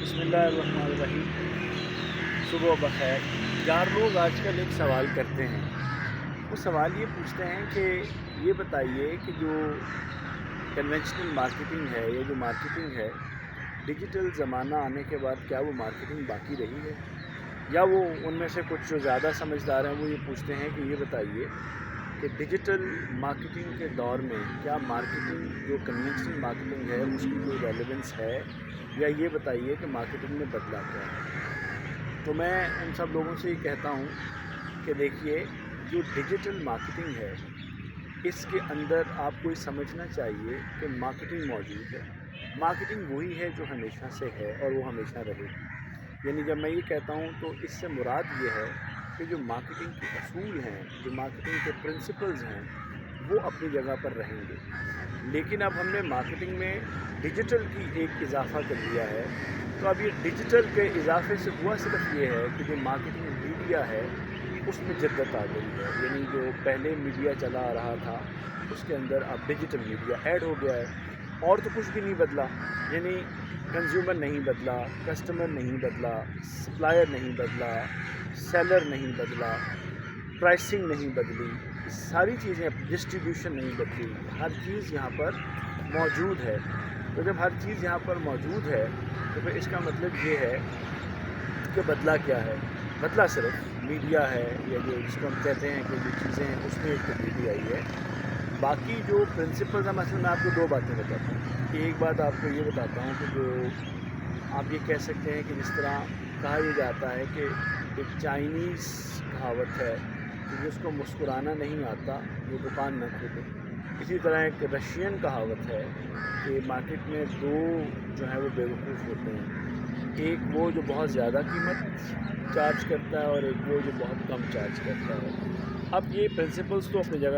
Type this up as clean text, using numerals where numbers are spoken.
बिस्मिल्लाहिर्रहमानिर्रहीम। सुबह बखैर। यार, लोग आजकल एक सवाल करते हैं। वो सवाल ये पूछते हैं कि ये बताइए कि जो कन्वेंशनल मार्केटिंग है या जो मार्केटिंग है, डिजिटल ज़माना आने के बाद क्या वो मार्केटिंग बाकी रही है? या वो उनमें से कुछ जो ज़्यादा समझदार हैं वो ये पूछते हैं कि ये बताइए कि डिजिटल मार्केटिंग के दौर में क्या मार्केटिंग जो कन्वेंशनल मार्केटिंग है उसकी कोई रेलेवेंस है, या ये बताइए कि मार्केटिंग में बदला क्या है। तो मैं उन सब लोगों से ये कहता हूँ कि देखिए, जो डिजिटल मार्केटिंग है इसके अंदर आपको ये समझना चाहिए कि मार्केटिंग मौजूद है। मार्केटिंग वही है जो हमेशा से है और वो हमेशा रहेगी। यानी जब मैं ये कहता हूँ तो इससे मुराद ये है कि जो मार्केटिंग के असूल हैं, जो मार्केटिंग के प्रिंसिपल्स हैं, वो अपनी जगह पर रहेंगे। लेकिन अब हमने मार्केटिंग में डिजिटल की एक इजाफ़ा कर दिया है। तो अब ये डिजिटल के इजाफे से हुआ सिर्फ ये है कि जो मार्केटिंग मीडिया है उसमें जद्दत आ गई है। यानी जो पहले मीडिया चला आ रहा था उसके अंदर अब डिजिटल मीडिया ऐड हो गया है। और तो कुछ भी नहीं बदला। यानी कंज्यूमर नहीं बदला, कस्टमर नहीं बदला, सप्लायर नहीं बदला, सेलर नहीं बदला, प्राइसिंग नहीं बदली, सारी चीज़ें, डिस्ट्रीब्यूशन नहीं बदली, हर चीज़ यहाँ पर मौजूद है। तो जब हर चीज़ यहाँ पर मौजूद है तो फिर इसका मतलब ये है कि बदला क्या है। बदला सिर्फ मीडिया है, या जो जिसको हम कहते हैं कि जो चीज़ें हैं उसमें एक तब्दीली आई है। बाकी जो प्रिंसिपल्स हैं, मतलब मैं आपको दो बातें बताता हूँ। कि एक बात आपको ये बताता हूँ कि जो आप ये कह सकते हैं कि जिस तरह कहा यह जाता है कि एक चाइनीज़ कहावत है कि जिसको मुस्कुराना नहीं आता वो दुकान न खोले। इसी तरह एक रशियन कहावत है कि मार्केट में दो जो है वो बेवकूफ़ होते हैं। एक वो जो बहुत ज़्यादा कीमत चार्ज करता है और एक वो जो बहुत कम चार्ज करता है। अब ये प्रिंसिपल्स तो अपनी जगह